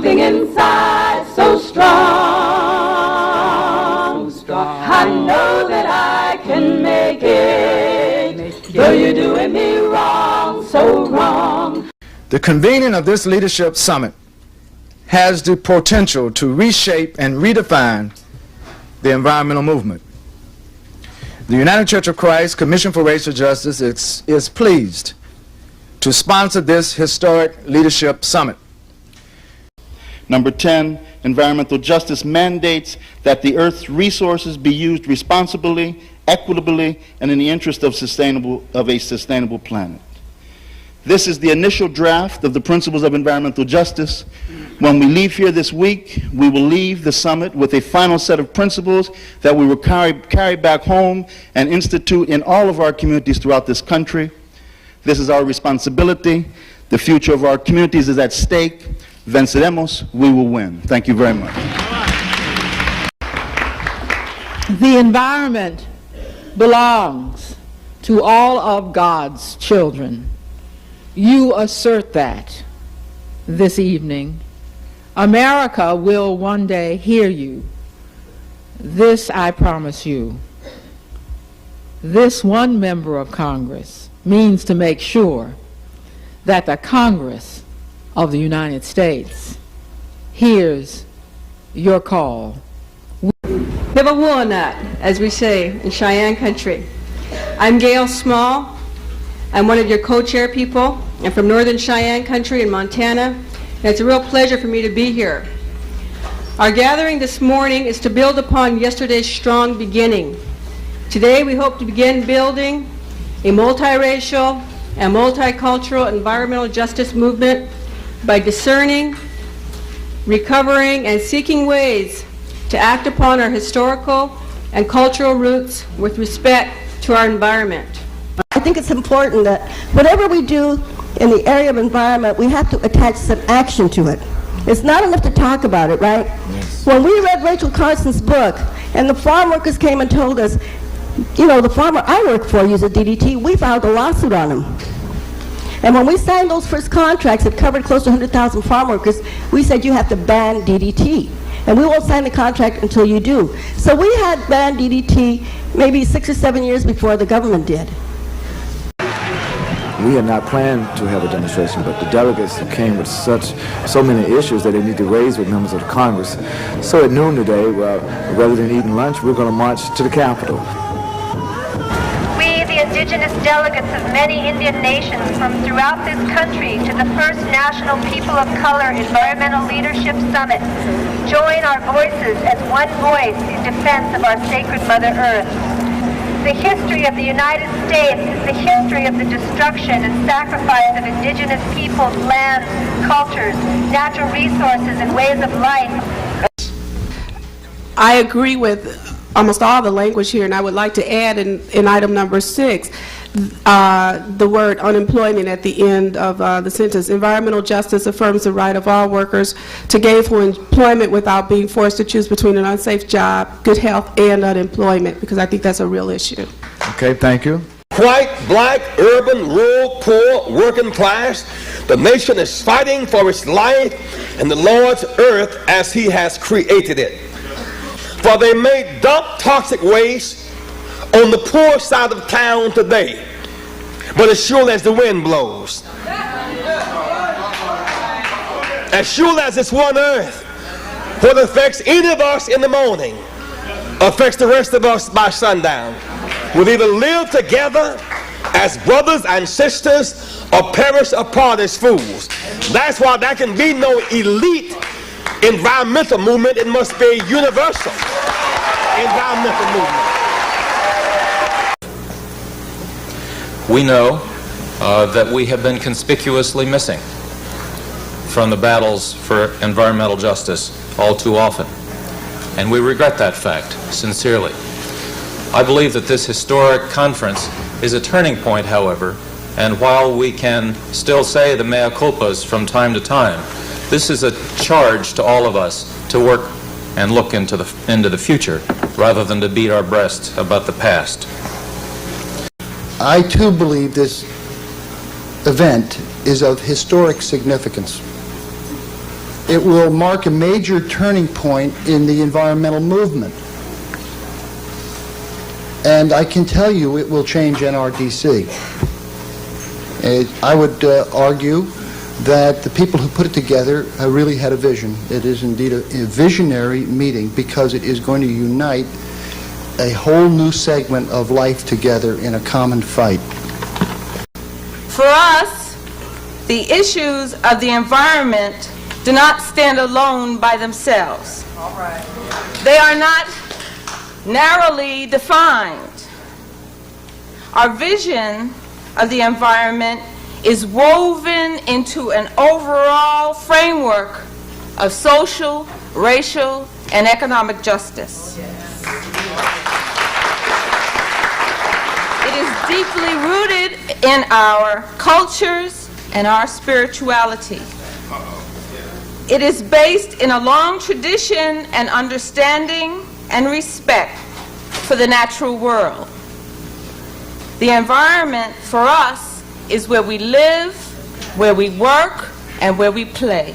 something inside so strong. I know that I can make it, though you're doing me wrong, so wrong. The convening of this leadership summit has the potential to reshape and redefine the environmental movement. The United Church of Christ Commission for Racial Justice is pleased to sponsor this historic leadership summit. Number 10, environmental justice mandates that the Earth's resources be used responsibly, equitably, and in the interest of a sustainable planet. This is the initial draft of the principles of environmental justice. When we leave here this week, we will leave the summit with a final set of principles that we will carry back home and institute in all of our communities throughout this country. This is our responsibility. The future of our communities is at stake. Venceremos, we will win. Thank you very much. The environment belongs to all of God's children. You assert that this evening. America will one day hear you. This I promise you. This one member of Congress means to make sure that the Congress of the United States hears your call. Have a walnut, as we say in Cheyenne country. I'm Gail Small. I'm one of your co-chair people. I'm from Northern Cheyenne country in Montana, and it's a real pleasure for me to be here. Our gathering this morning is to build upon yesterday's strong beginning. Today we hope to begin building a multiracial and multicultural environmental justice movement by discerning, recovering, and seeking ways to act upon our historical and cultural roots with respect to our environment. I think it's important that whatever we do in the area of environment, we have to attach some action to it. It's not enough to talk about it, right? Yes. When we read Rachel Carson's book, and the farm workers came and told us, you know, the farmer I work for uses DDT, we filed a lawsuit on him. And when we signed those first contracts that covered close to 100,000 farm workers, we said you have to ban DDT. And we won't sign the contract until you do. So we had banned DDT maybe 6 or 7 years before the government did. We had not planned to have a demonstration, but the delegates came with so many issues that they need to raise with members of the Congress. So at noon today, rather than eating lunch, we're going to march to the Capitol. We, the indigenous delegates of many Indian nations from throughout this country to the first National People of Color Environmental Leadership Summit, join our voices as one voice in defense of our sacred Mother Earth. The history of the United States is the history of the destruction and sacrifice of indigenous peoples, lands, cultures, natural resources, and ways of life. I agree with almost all the language here, and I would like to add in item number 6 the word unemployment at the end of the sentence. Environmental justice affirms the right of all workers to gainful employment without being forced to choose between an unsafe job, good health, and unemployment, because I think that's a real issue. Okay, thank you. White, black, urban, rural, poor, working class, the nation is fighting for its life and the Lord's earth as He has created it. For they may dump toxic waste on the poor side of town today, but as sure as the wind blows, as sure as it's one earth, what affects any of us in the morning affects the rest of us by sundown. We'll either live together as brothers and sisters or perish apart as fools. That's why there can be no elite environmental movement. It must be a universal environmental movement. We know that we have been conspicuously missing from the battles for environmental justice all too often, and we regret that fact sincerely. I believe that this historic conference is a turning point, however, and while we can still say the mea culpas from time to time, this is a charge to all of us to work and look into the future rather than to beat our breasts about the past. I too believe this event is of historic significance. it will mark a major turning point in the environmental movement. And I can tell you it will change NRDC. I would argue that the people who put it together really had a vision. It is indeed a visionary meeting because it is going to unite a whole new segment of life together in a common fight. For us, the issues of the environment do not stand alone by themselves. All right. They are not narrowly defined. Our vision of the environment is woven into an overall framework of social, racial, and economic justice. It is deeply rooted in our cultures and our spirituality. It is based in a long tradition and understanding and respect for the natural world. The environment for us is where we live, where we work, and where we play.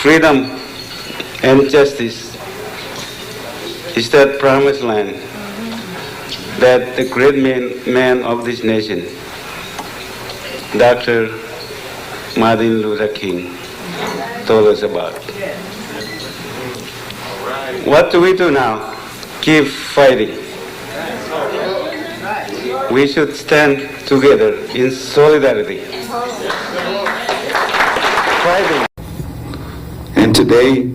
Freedom and justice is that promised land that the great man of this nation, Dr. Martin Luther King, told us about. What do we do now? Keep fighting. We should stand together in solidarity. Fighting. And today,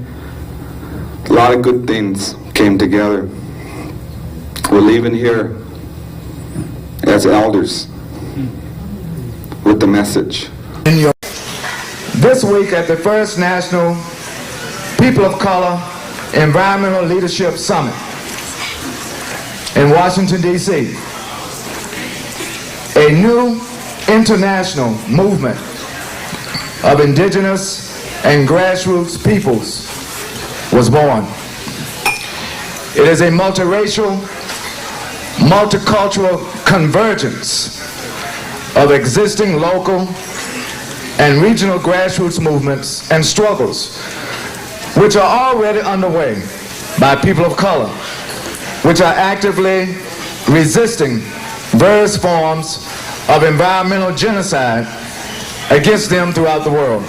a lot of good things came together. We're leaving here as elders with the message. This week at the first National People of Color Environmental Leadership Summit in Washington, D.C., a new international movement of indigenous and grassroots peoples was born. It is a multiracial, multicultural convergence of existing local and regional grassroots movements and struggles which are already underway by people of color, which are actively resisting various forms of environmental genocide against them throughout the world.